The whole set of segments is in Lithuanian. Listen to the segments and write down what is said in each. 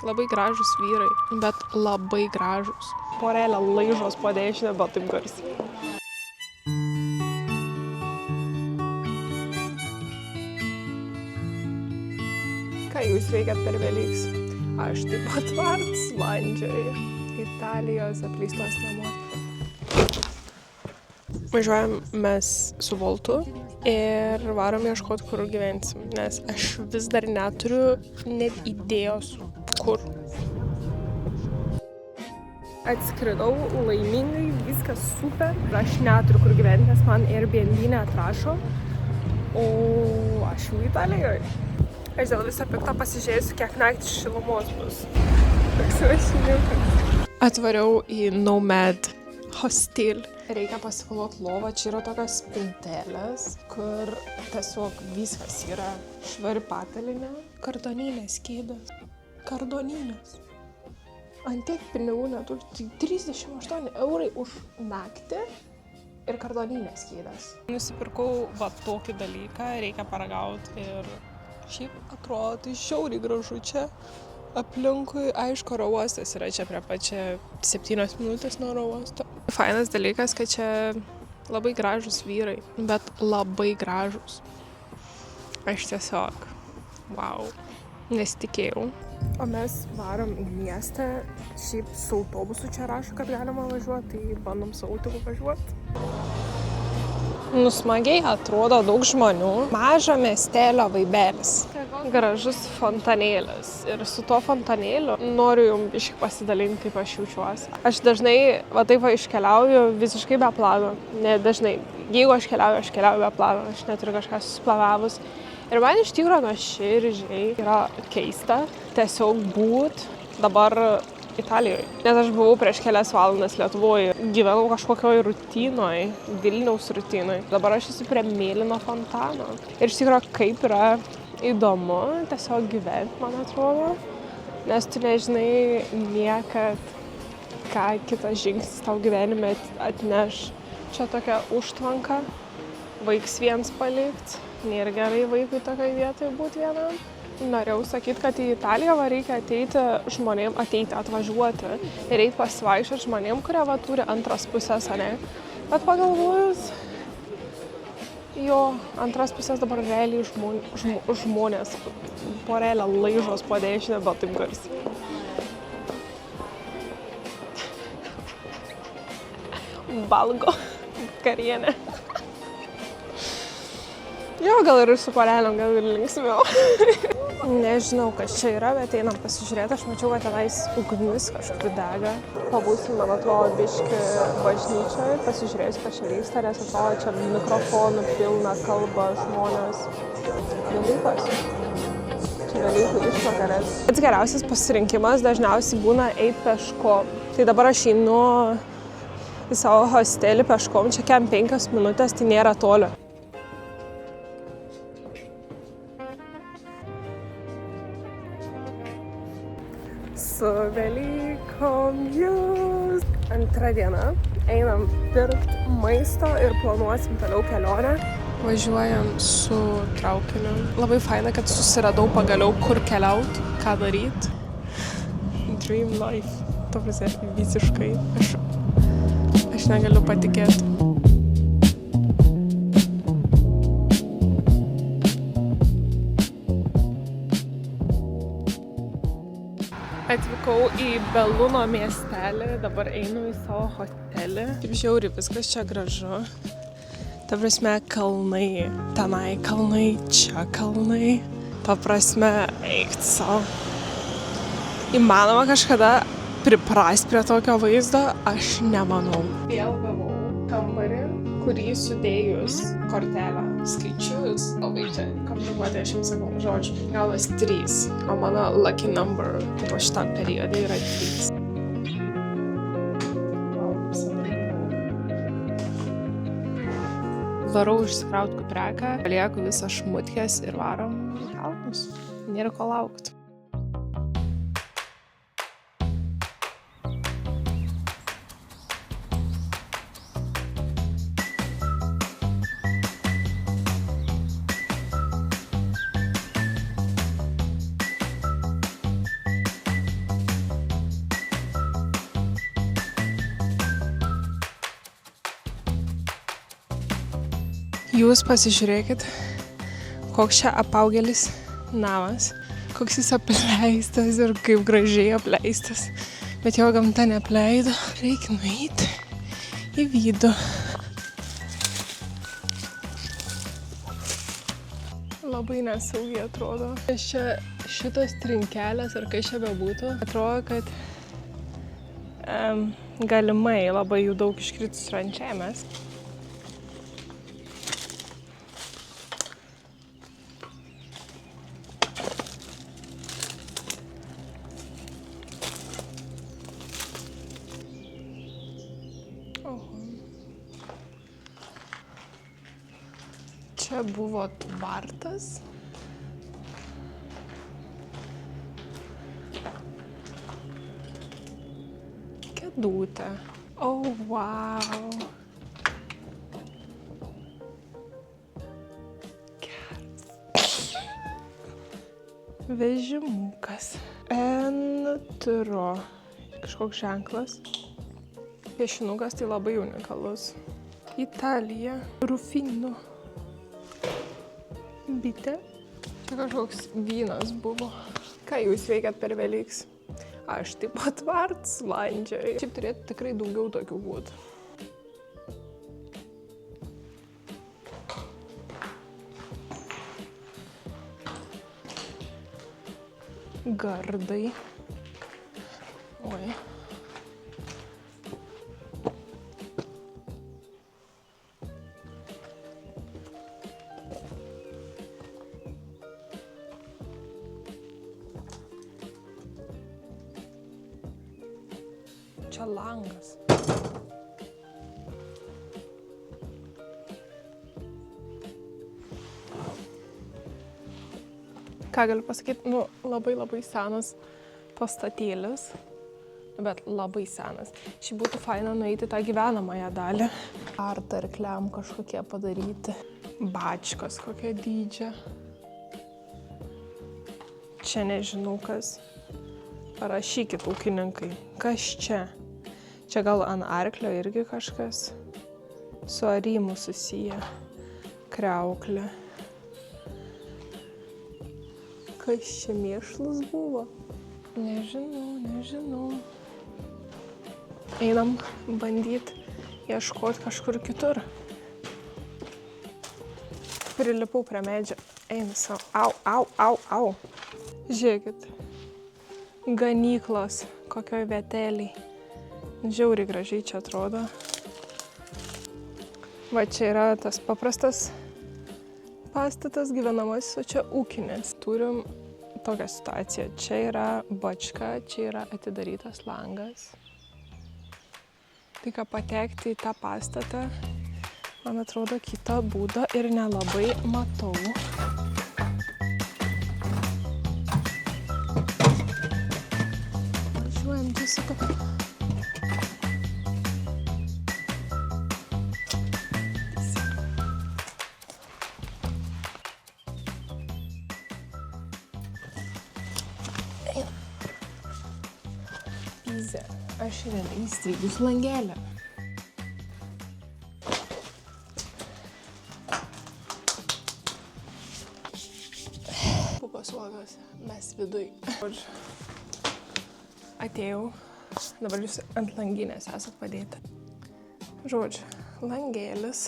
Labai gražus vyrai, bet labai gražus. Porelė laižos po dešinę, bet taip garsiai. Ką jūs veikiat per Velykas? Aš taip pat Vartsvandžiai, Italijos apleistos namuose. Važiuojam mes su Voltu ir varom ieškoti, kur gyvensim, nes aš vis dar neturiu net idėjos, kur. Atskridau laimingai, viskas super. Aš neturiu kur gyventi, nes man Airbnb neatrašo, o aš jau Italijoje. Aš dėl viso pikto pasižiūrėsiu, kiek naktį šilumos bus. Toks rašiniukas. Atvariau į Nomad Hostel. Reikia pasikloti lovą, čia yra tokios spintelės, kur tiesiog viskas yra švari patalinė, kardoninės kėdės. Kardoninės. Ant tiek pinigų neturiu, tai 38 eurai už naktį ir kardoninės kėdės. Nusipirkau va tokį dalyką, reikia paragauti ir šiaip atrodo, tai žiauriai gražu čia. Aplinkui, aišku, oro uostas yra čia prie pačia 7 minutės nuo oro uosto. Fainas dalykas, kad čia labai gražus vyrai, bet labai gražus. Aš tiesiog, wow, nesitikėjau. O mes varom į miestą, šiaip su autobusu čia rašo, kad galima važiuoti, tai bandom su autobusu važiuoti. Smagiai atrodo daug žmonių. Mažo miestelio vaibelis. Gražus fontanėlis. Ir su tuo fontanėliu noriu jums biškį pasidalinti, kaip aš jaučiuosi. Aš dažnai va taip iškeliauju visiškai be plano. Ne dažnai. Jeigu aš keliauju be plano. Aš neturiu kažką susiplanavus. Ir man iš tikrųjų nuoširdžiai yra keista tiesiog būt dabar Italijoje. Nes aš buvau prieš kelias valandas Lietuvoje. Gyvenau kažkokioj rutinoj, Vilniaus rutinoj. Dabar aš esu prie mėlyno fontano. Ir iš tikrųjų kaip yra įdomu tiesiog gyventi, man atrodo. Nes tu nežinai niekad, ką kitas žingsnis tau gyvenime atneš. Čia tokia užtvanka, vaiks viens palikt. Nėra gerai vaikui tokioj vietoj būti vienam. Norėjau sakyti, kad į Italiją reikia atvažiuoti ir eiti pasivaikščioti žmonėm, kurie turi antras pusės, ne? Bet pagalvojus, jo, antras pusės dabar realiai žmonės, porelė laižos po dešinę, bet taip garsiai. Valgo karienę. Jo, gal ir su porelėm, gal ir linksmiau. Nežinau, kas čia yra, bet einam pasižiūrėti. Aš mačiau, kad tenais ugnis kažkur dega. Pabūsim, man atrodo, biškį bažnyčioje, pasižiūrėjus, kas čia vyksta, nes atrodo, čia mikrofonų pilna kalba žmonės. Velykos. Čia Velykų išvakarės. Pats geriausias pasirinkimas dažniausiai būna eiti peškom. Tai dabar aš einu į savo hostelį peškom, čia kem 5 minutės, tai nėra toli. Su Velykom jūs. Antra diena. Einam pirkti maisto ir planuosim toliau kelionę. Važiuojam su traukiniu. Labai faina, kad susiradau pagaliau, kur keliaut, ką daryt. Dream life. To visiškai. Aš negaliu patikėti. Atvykau į Beluno miestelį, dabar einu į savo hotelį. Taip žiauri, viskas čia gražu. Ta prasme, kalnai, tenai kalnai, čia kalnai. Ta prasme, eik savo. Įmanoma kažkada priprast prie tokio vaizdo, aš nemanau. Vėl gavau kambarį, kurį sudėjus kortelę skaičius. Labai čia komplikuotai, aš jums sakau žodžiu. Galas 3, o mano lucky number po šitam periode yra 3. Varau išsikraut kupreką, palieku visą šmutkės ir varom į kalnus. Nėra ko laukti. Jūs pasižiūrėkit, koks čia apaugėlis namas, koks jis apleistas ir kaip gražiai apleistas. Bet jo gamta neapleido. Reikia nueiti į vidų. Labai nesaugiai atrodo. Čia šitos trinkelės, ar kai čia bebūtų, atrodo, kad galimai labai jų daug iškritus ant žemės. Čia buvo tvartas. Kėdutė. Oh, wow. Geras. Vežimukas. Entro. Kažkoks ženklas. Piešinukas tai labai unikalus. Italija. Rufino. Bitė. Čia kažkoks vynas buvo. Ką jūs veikiat per Velykas? Aš taip pat varts landžiai. Šiaip turėtų tikrai daugiau tokių būtų. Gardai. Oi. Čia langas. Ką galiu pasakyti, labai senas pastatėlis, bet labai senas. Šį būtų faina nueiti tą gyvenamąją dalį. Ar tarkliam kažkokie padaryti. Bačkos kokia dydžia. Čia nežinau kas. Parašykit ūkininkai, kas čia? Čia gal ant arklio irgi kažkas su arimu susiję. Kriauklė. Kas čia mėšlas buvo? Nežinau. Einam bandyti ieškoti kažkur kitur. Prilipau prie medžio. Einu savo. Au. Žiūrėkit. Ganyklos kokioj vieteliai. Žiauriai gražiai čia atrodo. Va čia yra tas paprastas pastatas gyvenamasis, o čia ūkinis. Turim tokią situaciją. Čia yra bačka, čia yra atidarytas langas. Tai ką patekti į tą pastatą, man atrodo, kitą būdą ir nelabai matau. Važiuojam, Jessica. Aš šiandien įstrigus langelę. Pupos uogos, mes viduj. Atėjau, dabar jūs ant langinės esat padėti. Žodžiu, langėlis.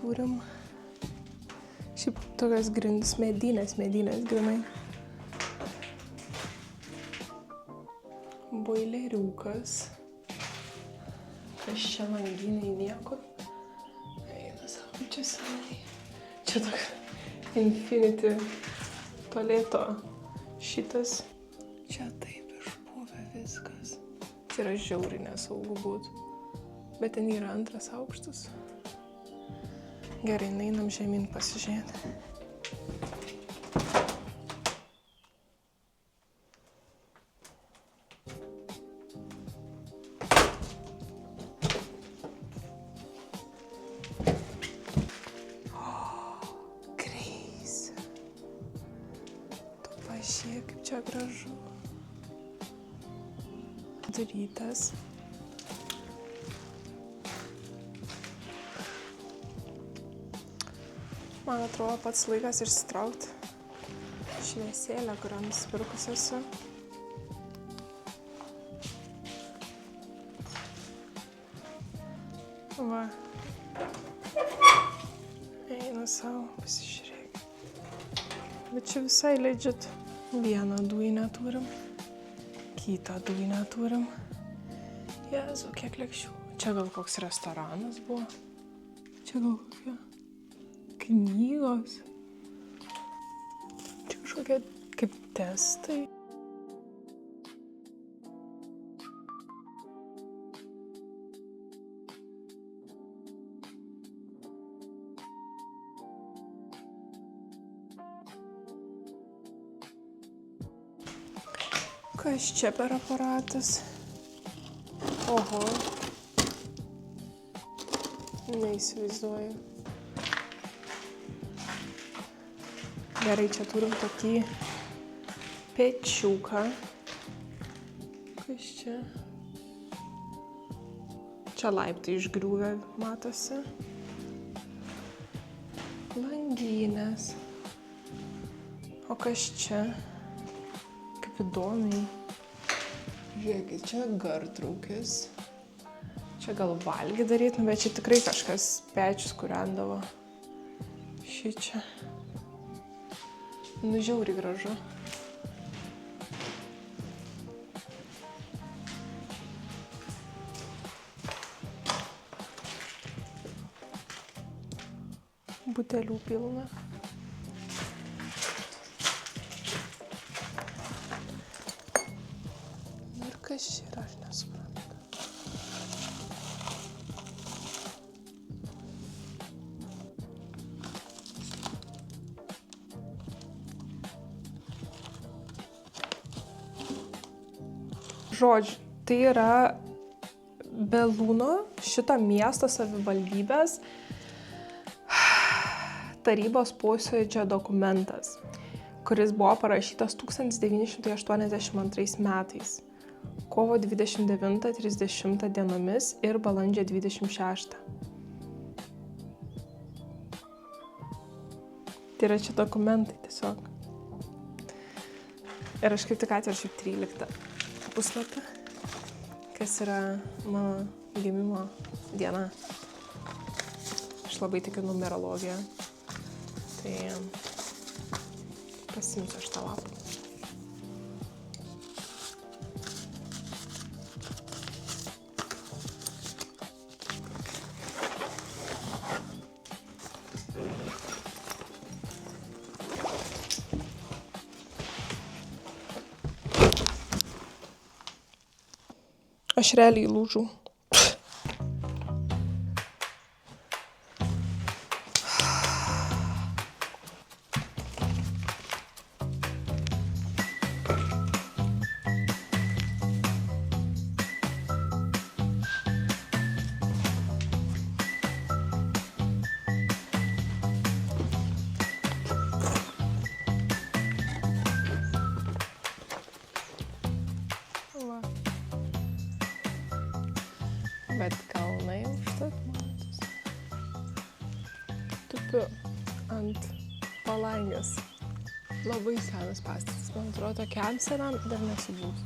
Turim šiaip tokias grindis medinės grinai. Boileriukas. Kas čia langiniai niekur. Eina savo, čia senai. Čia toks Infinity tualeto šitas. Čia taip išpuvę viskas. Čia yra žiauriai nesaugu būt. Bet ten yra antras aukštas. Gerai, einam žemyn pasižiūrėti. Pažiūrėk, kaip čia gražu. Darytas. Man atrodo pats laikas išsitraukti šviesėlę, kurią nusipirkus esu. Va. Eina savo, pasižiūrėk. Bet čia visai legit. Vieną dujinę turim. Kitą dujinę turim. Jezu, kiek lėkščių. Čia gal koks restoranas buvo. Čia gal kokie knygos. Čia kažkokie kaip testai. Kas čia per aparatas? Oho. Neįsivaizduoju. Gerai, čia turim tokį pečiuką. Kas čia? Čia laiptai išgriuvę, matosi. Langinės. O kas čia? Kaip įdomiai. Žiūrėkit, čia gartraukis. Čia gal valgį darytum, bet čia tikrai kažkas pečius kūrendavo. Šičia. Nu, žiauriai gražu. Butelių pilna. Ir kas čia yra, aš nesuprantu. Žodžiu, tai yra Belūno, šito miesto savivaldybės tarybos posėdžio dokumentas, kuris buvo parašytas 1982 metais, kovo 29-30 dienomis ir balandžio 26. Tai yra čia dokumentai tiesiog. Ir aš kaip tik atverčiau 13 puslapį, kas yra mano gimimo diena. Aš labai tikiu numerologiją. Tai pasimsiu aš tą lapą. Aš realiai lūžau. Bet kalnai užtat matos. Tupiu ant palangės. Labai senas pastatas. Man atrodo, tokiam senam dar nesu buvus.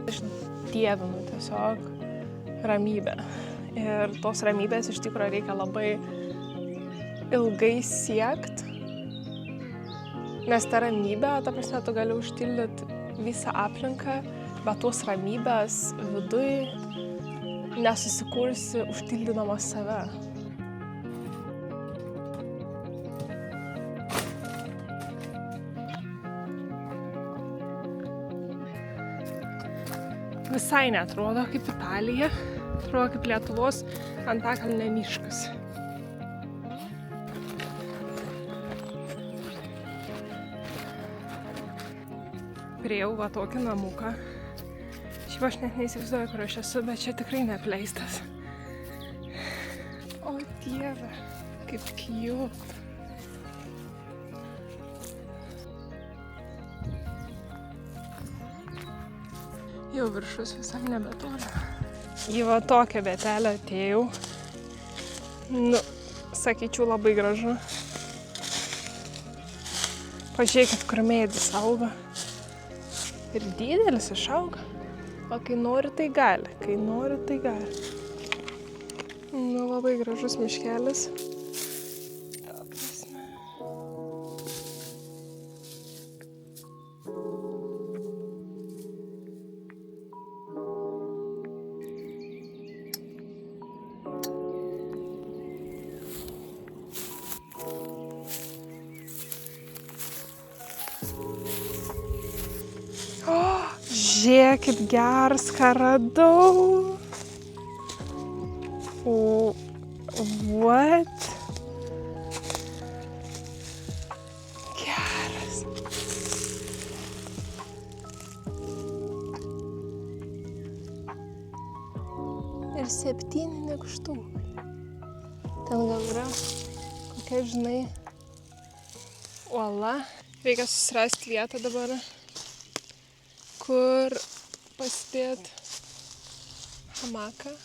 Aš dievinu tiesiog ramybę. Ir tos ramybės iš tikrųjų reikia labai ilgai siekt. Nes ta ramybė, ta prasme, tu gali užtildyti visą aplinką, bet tos ramybės viduj nesusikursi užtildydamas save. Visai neatrodo kaip Italija. Atrodo kaip Lietuvos Antakalnio miškas. Priėjau va tokį namuką. Šiaip aš net neįsivaizduoju, kur aš esu, bet čia tikrai neapleistas. O Dieve, kaip cute. Jau viršus visai nebetoli. Į va tokią vietelę atėjau. Nu, sakyčiau, labai gražu. Pažiūrėkit, kur medis auga. Ir didelis išauga. O kai nori, tai gali. Kai nori, tai gali. Nu, labai gražus miškelis. Žiūrėk, kaip geras, ką radau. O, what? Geras. Ir 7 nykštukai. Ten gal yra kokia, žinai, uola. Reikia susirasti vietą dabar, kur pasidėt hamaką.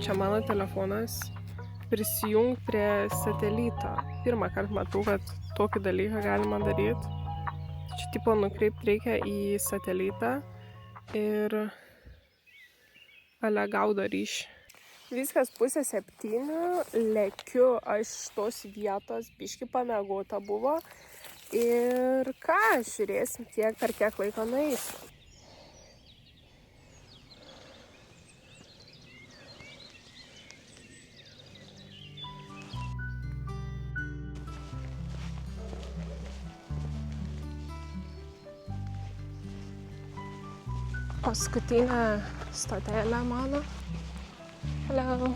Čia mano telefonas prisijung prie satelito. Pirmą kartą matau, kad tokį dalyką galima daryti. Čia tipo nukreipti reikia į satelitą ir ale gaudo ryšį. Viskas 6:30, lekiu aš tos vietos, biškį pamiegota buvo. Ir ką, žiūrėsim tiek, per kiek laiko nueisiu. Paskutinė stotelė mano. Hello.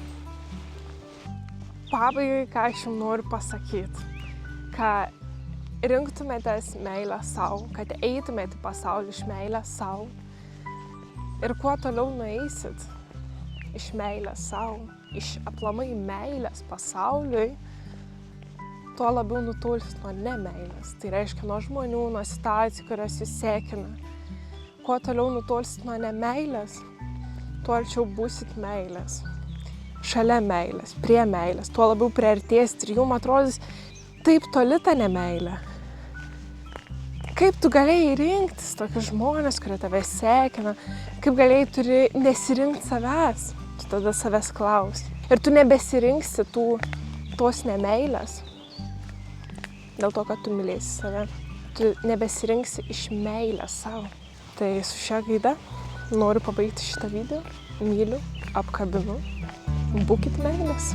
Pabaigai, ką aš jums noriu pasakyti. Kad rinktumėtės meilę savo, kad eitumėte į pasaulį iš meilės savo. Ir kuo toliau nueisit iš meilės savo, iš aplamai meilės pasauliui, tuo labiau nutolsit nuo nemeilės. Tai reiškia nuo žmonių, nuo situacijų, kurios jūs sekina. Kuo toliau nutolsit nuo nemeilės, tuo arčiau būsit meilės. Šalia meilės, prie meilės, tuo labiau priartėsit ir jums atrodys taip toli ta nemeilė. Kaip tu galėjai rinktis tokius žmonės, kurie tave sekina, kaip galėjai turi nesirinkti savęs, tu tada savęs klausi. Ir tu nebesirinksi tos nemeilės, dėl to, kad tu mylėsi save. Tu nebesirinksi iš meilės savo. Tai su šia gaida noriu pabaigti šitą video. Myliu, apkabinu. Būkit meilės.